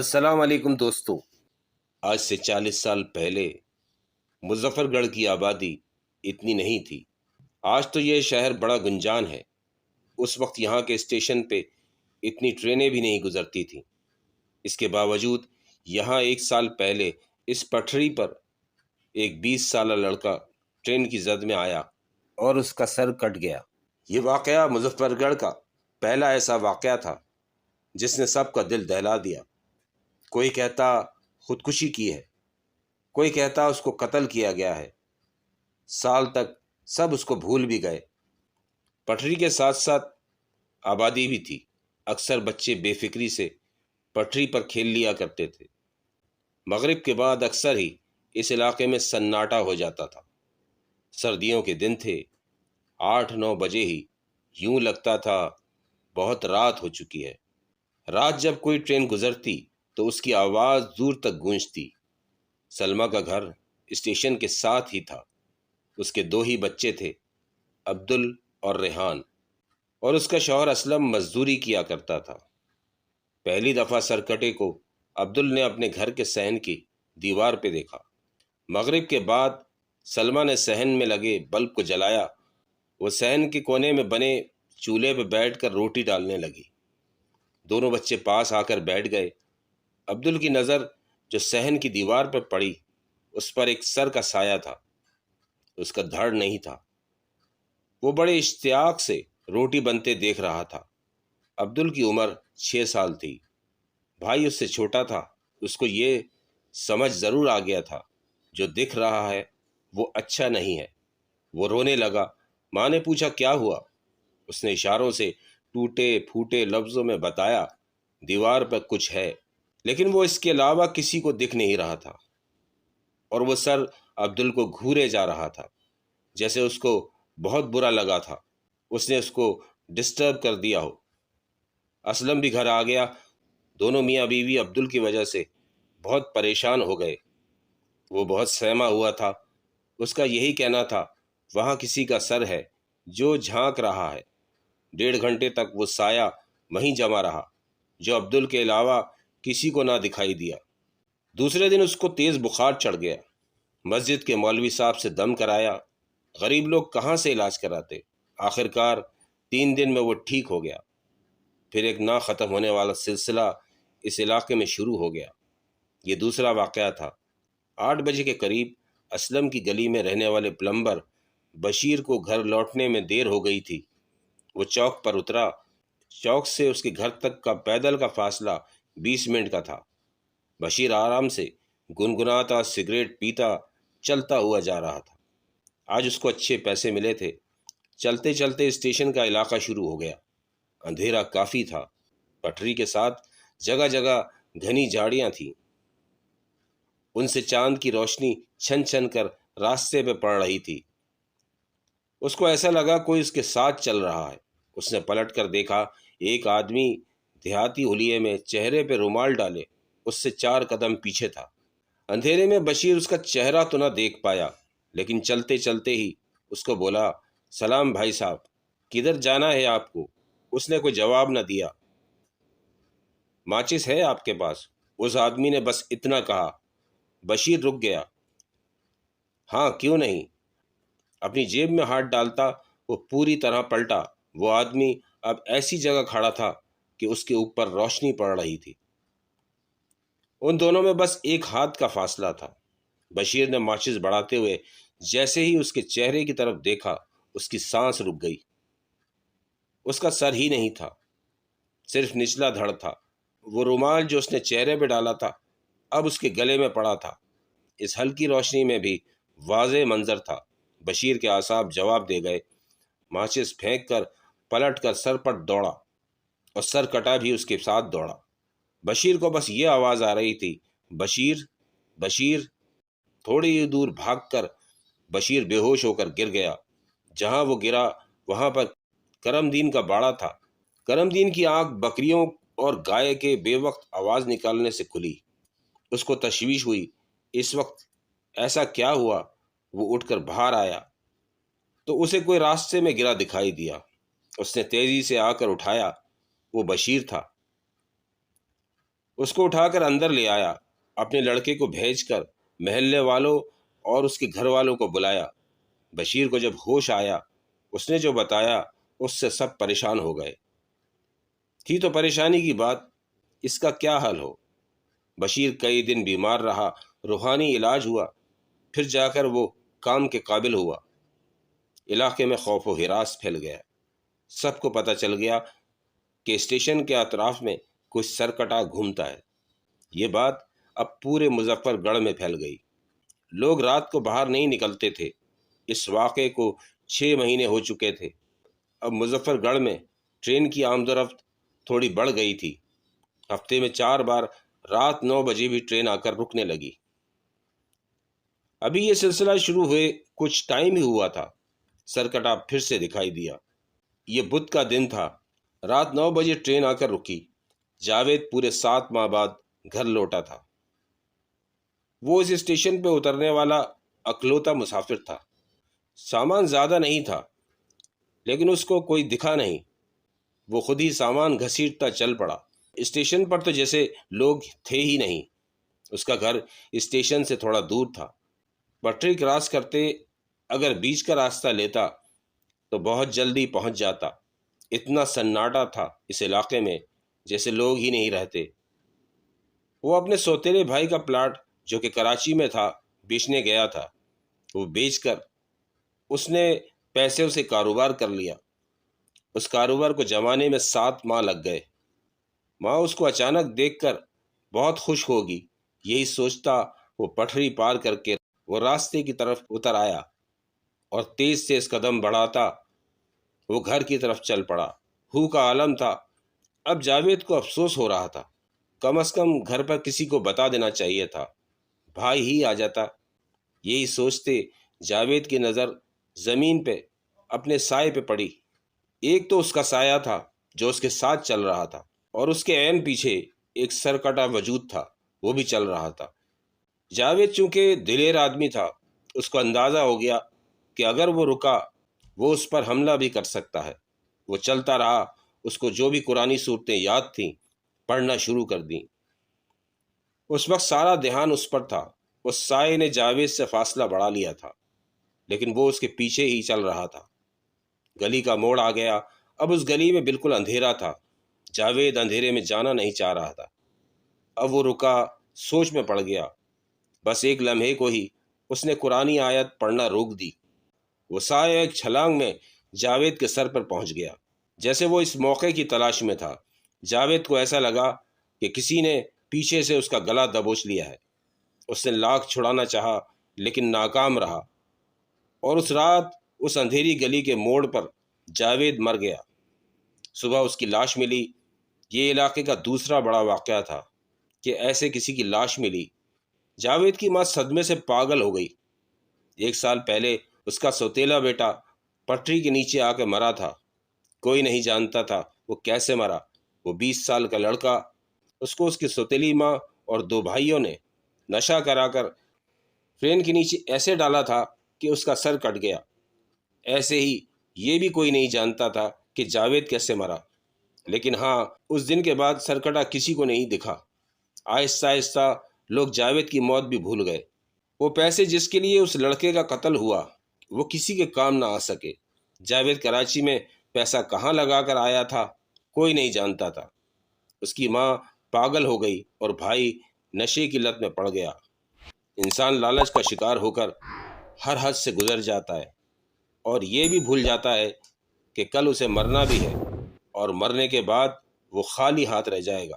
السلام علیکم دوستو۔ آج سے 40 سال پہلے مظفر گڑھ کی آبادی اتنی نہیں تھی۔ آج تو یہ شہر بڑا گنجان ہے۔ اس وقت یہاں کے اسٹیشن پہ اتنی ٹرینیں بھی نہیں گزرتی تھیں۔ اس کے باوجود یہاں 1 سال پہلے اس پٹری پر ایک 20 سالہ لڑکا ٹرین کی زد میں آیا اور اس کا سر کٹ گیا۔ یہ واقعہ مظفر گڑھ کا پہلا ایسا واقعہ تھا جس نے سب کا دل دہلا دیا۔ کوئی کہتا خودکشی کی ہے، کوئی کہتا اس کو قتل کیا گیا ہے۔ سال تک سب اس کو بھول بھی گئے۔ پٹری کے ساتھ ساتھ آبادی بھی تھی۔ اکثر بچے بے فکری سے پٹری پر کھیل لیا کرتے تھے۔ مغرب کے بعد اکثر ہی اس علاقے میں سناٹا ہو جاتا تھا۔ سردیوں کے دن تھے، 8-9 بجے ہی یوں لگتا تھا بہت رات ہو چکی ہے۔ رات جب کوئی ٹرین گزرتی تو اس کی آواز دور تک گونجتی۔ سلمہ کا گھر اسٹیشن کے ساتھ ہی تھا۔ اس کے 2 ہی بچے تھے، عبدل اور ریحان، اور اس کا شوہر اسلم مزدوری کیا کرتا تھا۔ پہلی دفعہ سرکٹے کو عبدل نے اپنے گھر کے صحن کی دیوار پہ دیکھا۔ مغرب کے بعد سلمہ نے صحن میں لگے بلب کو جلایا۔ وہ صحن کے کونے میں بنے چولہے پہ بیٹھ کر روٹی ڈالنے لگی۔ دونوں بچے پاس آ کر بیٹھ گئے۔ عبدل کی نظر جو صحن کی دیوار پر پڑی، اس پر ایک سر کا سایہ تھا۔ اس کا دھڑ نہیں تھا۔ وہ بڑے اشتیاق سے روٹی بنتے دیکھ رہا تھا۔ عبدل کی عمر 6 سال تھی۔ بھائی اس سے چھوٹا تھا۔ اس کو یہ سمجھ ضرور آ گیا تھا جو دکھ رہا ہے وہ اچھا نہیں ہے۔ وہ رونے لگا۔ ماں نے پوچھا کیا ہوا؟ اس نے اشاروں سے ٹوٹے پھوٹے لفظوں میں بتایا دیوار پر کچھ ہے، لیکن وہ اس کے علاوہ کسی کو دکھ نہیں رہا تھا، اور وہ سر عبدل کو گھورے جا رہا تھا جیسے اس کو بہت برا لگا تھا اس نے اس کو ڈسٹرب کر دیا ہو۔ اسلم بھی گھر آ گیا۔ دونوں میاں بیوی عبدل کی وجہ سے بہت پریشان ہو گئے۔ وہ بہت سہما ہوا تھا۔ اس کا یہی کہنا تھا وہاں کسی کا سر ہے جو جھانک رہا ہے۔ 1.5 گھنٹے تک وہ سایہ وہیں جمع رہا جو عبدل کے علاوہ کسی کو نہ دکھائی دیا۔ دوسرے دن اس کو تیز بخار چڑھ گیا۔ مسجد کے مولوی صاحب سے دم کرایا۔ غریب لوگ کہاں سے علاج کراتے؟ آخرکار 3 دن میں وہ ٹھیک ہو گیا۔ پھر ایک نہ ختم ہونے والا سلسلہ اس علاقے میں شروع ہو گیا۔ یہ دوسرا واقعہ تھا۔ 8 بجے کے قریب اسلم کی گلی میں رہنے والے پلمبر بشیر کو گھر لوٹنے میں دیر ہو گئی تھی۔ وہ چوک پر اترا۔ چوک سے اس کے گھر تک کا پیدل کا فاصلہ 20 منٹ کا تھا۔ بشیر آرام سے گنگناتا سگریٹ پیتا چلتا ہوا جا رہا تھا۔ آج اس کو اچھے پیسے ملے تھے۔ چلتے چلتے اسٹیشن کا علاقہ شروع ہو گیا۔ اندھیرا کافی تھا۔ پٹری کے ساتھ جگہ جگہ گھنی جھاڑیاں تھیں۔ ان سے چاند کی روشنی چھن چھن کر راستے پہ پڑ رہی تھی۔ اس کو ایسا لگا کوئی اس کے ساتھ چل رہا ہے۔ اس نے پلٹ کر دیکھا، ایک آدمی دیہاتی حلیے میں چہرے پہ رومال ڈالے اس سے 4 قدم پیچھے تھا۔ اندھیرے میں بشیر اس کا چہرہ تو نہ دیکھ پایا، لیکن چلتے چلتے ہی اس کو بولا، سلام بھائی صاحب، کدھر جانا ہے آپ کو؟ اس نے کوئی جواب نہ دیا۔ ماچس ہے آپ کے پاس؟ اس آدمی نے بس اتنا کہا۔ بشیر رک گیا۔ ہاں کیوں نہیں؟ اپنی جیب میں ہاتھ ڈالتا وہ پوری طرح پلٹا۔ وہ آدمی اب ایسی جگہ کھڑا تھا کہ اس کے اوپر روشنی پڑ رہی تھی۔ ان دونوں میں بس 1 ہاتھ کا فاصلہ تھا۔ بشیر نے ماچس بڑھاتے ہوئے جیسے ہی اس کے چہرے کی طرف دیکھا، اس کی سانس رک گئی۔ اس کا سر ہی نہیں تھا، صرف نچلا دھڑ تھا۔ وہ رومال جو اس نے چہرے پہ ڈالا تھا اب اس کے گلے میں پڑا تھا۔ اس ہلکی روشنی میں بھی واضح منظر تھا۔ بشیر کے اعصاب جواب دے گئے۔ ماچس پھینک کر پلٹ کر سر پر دوڑا، اور سر کٹا بھی اس کے ساتھ دوڑا۔ بشیر کو بس یہ آواز آ رہی تھی، بشیر بشیر۔ تھوڑی ہی دور بھاگ کر بشیر بے ہوش ہو کر گر گیا۔ جہاں وہ گرا وہاں پر کرم دین کا باڑا تھا۔ کرم دین کی آنکھ بکریوں اور گائے کے بے وقت آواز نکالنے سے کھلی۔ اس کو تشویش ہوئی، اس وقت ایسا کیا ہوا؟ وہ اٹھ کر باہر آیا تو اسے کوئی راستے میں گرا دکھائی دیا۔ اس نے تیزی سے آ کر اٹھایا، وہ بشیر تھا۔ اس کو اٹھا کر اندر لے آیا، اپنے لڑکے کو بھیج کر محلے والوں اور اس کے گھر والوں کو بلایا۔ بشیر کو جب ہوش آیا، اس نے جو بتایا اس سے سب پریشان ہو گئے۔ تھی تو پریشانی کی بات، اس کا کیا حل ہو؟ بشیر کئی دن بیمار رہا، روحانی علاج ہوا، پھر جا کر وہ کام کے قابل ہوا۔ علاقے میں خوف و ہراس پھیل گیا، سب کو پتہ چل گیا کہ اسٹیشن کے اطراف میں کوئی سرکٹا گھومتا ہے۔ یہ بات اب پورے مظفر گڑھ میں پھیل گئی، لوگ رات کو باہر نہیں نکلتے تھے۔ اس واقعے کو 6 مہینے ہو چکے تھے۔ اب مظفر گڑھ میں ٹرین کی آمد و رفت تھوڑی بڑھ گئی تھی، ہفتے میں 4 بار رات 9 بجے بھی ٹرین آ کر رکنے لگی۔ ابھی یہ سلسلہ شروع ہوئے کچھ ٹائم ہی ہوا تھا، سرکٹا پھر سے دکھائی دیا۔ یہ بدھ کا دن تھا، رات 9 بجے ٹرین آ کر رکی۔ جاوید پورے 7 ماہ بعد گھر لوٹا تھا۔ وہ اس اسٹیشن پہ اترنے والا اکلوتا مسافر تھا۔ سامان زیادہ نہیں تھا، لیکن اس کو کوئی دکھا نہیں۔ وہ خود ہی سامان گھسیٹتا چل پڑا۔ اسٹیشن پر تو جیسے لوگ تھے ہی نہیں۔ اس کا گھر اسٹیشن سے تھوڑا دور تھا۔ پٹری کراس کرتے اگر بیچ کا راستہ لیتا تو بہت جلدی پہنچ جاتا۔ اتنا سناٹا تھا اس علاقے میں جیسے لوگ ہی نہیں رہتے۔ وہ اپنے سوتیلے بھائی کا پلاٹ جو کہ کراچی میں تھا بیچنے گیا تھا۔ وہ بیچ کر اس نے پیسے سے کاروبار کر لیا۔ اس کاروبار کو جمانے میں 7 ماہ لگ گئے۔ ماں اس کو اچانک دیکھ کر بہت خوش ہوگی، یہی سوچتا وہ پٹری پار کر کے وہ راستے کی طرف اتر آیا اور تیز تیز قدم بڑھاتا وہ گھر کی طرف چل پڑا۔ ہو کا عالم تھا۔ اب جاوید کو افسوس ہو رہا تھا، کم از کم گھر پر کسی کو بتا دینا چاہیے تھا، بھائی ہی آ جاتا۔ یہی سوچتے جاوید کی نظر زمین پہ اپنے سائے پہ پڑی۔ ایک تو اس کا سایہ تھا جو اس کے ساتھ چل رہا تھا، اور اس کے عین پیچھے ایک سرکٹا وجود تھا، وہ بھی چل رہا تھا۔ جاوید چونکہ دلیر آدمی تھا، اس کو اندازہ ہو گیا کہ اگر وہ رکا وہ اس پر حملہ بھی کر سکتا ہے۔ وہ چلتا رہا، اس کو جو بھی قرآنی صورتیں یاد تھیں پڑھنا شروع کر دیں۔ اس وقت سارا دھیان اس پر تھا۔ اس سائے نے جاوید سے فاصلہ بڑھا لیا تھا، لیکن وہ اس کے پیچھے ہی چل رہا تھا۔ گلی کا موڑ آ گیا۔ اب اس گلی میں بالکل اندھیرا تھا۔ جاوید اندھیرے میں جانا نہیں چاہ رہا تھا۔ اب وہ رکا، سوچ میں پڑ گیا۔ بس ایک لمحے کو ہی اس نے قرآنی آیت پڑھنا روک دی۔ وہ سایہ ایک چھلانگ میں جاوید کے سر پر پہنچ گیا، جیسے وہ اس موقع کی تلاش میں تھا۔ جاوید کو ایسا لگا کہ کسی نے پیچھے سے اس کا گلا دبوچ لیا ہے۔ اس نے لاکھ چھڑانا چاہا لیکن ناکام رہا، اور اس رات اس اندھیری گلی کے موڑ پر جاوید مر گیا۔ صبح اس کی لاش ملی۔ یہ علاقے کا دوسرا بڑا واقعہ تھا کہ ایسے کسی کی لاش ملی۔ جاوید کی ماں صدمے سے پاگل ہو گئی۔ 1 سال پہلے اس کا سوتیلا بیٹا پٹری کے نیچے آ کے مرا تھا۔ کوئی نہیں جانتا تھا وہ کیسے مرا۔ وہ 20 سال کا لڑکا، اس کو اس کی سوتیلی ماں اور 2 بھائیوں نے نشہ کرا کر ٹرین کے نیچے ایسے ڈالا تھا کہ اس کا سر کٹ گیا۔ ایسے ہی یہ بھی کوئی نہیں جانتا تھا کہ جاوید کیسے مرا۔ لیکن ہاں، اس دن کے بعد سرکٹا کسی کو نہیں دکھا۔ آہستہ آہستہ لوگ جاوید کی موت بھی بھول گئے۔ وہ پیسے جس کے لیے اس لڑکے کا قتل ہوا وہ کسی کے کام نہ آ سکے۔ جاوید کراچی میں پیسہ کہاں لگا کر آیا تھا کوئی نہیں جانتا تھا۔ اس کی ماں پاگل ہو گئی اور بھائی نشے کی لت میں پڑ گیا۔ انسان لالچ کا شکار ہو کر ہر حد سے گزر جاتا ہے، اور یہ بھی بھول جاتا ہے کہ کل اسے مرنا بھی ہے، اور مرنے کے بعد وہ خالی ہاتھ رہ جائے گا۔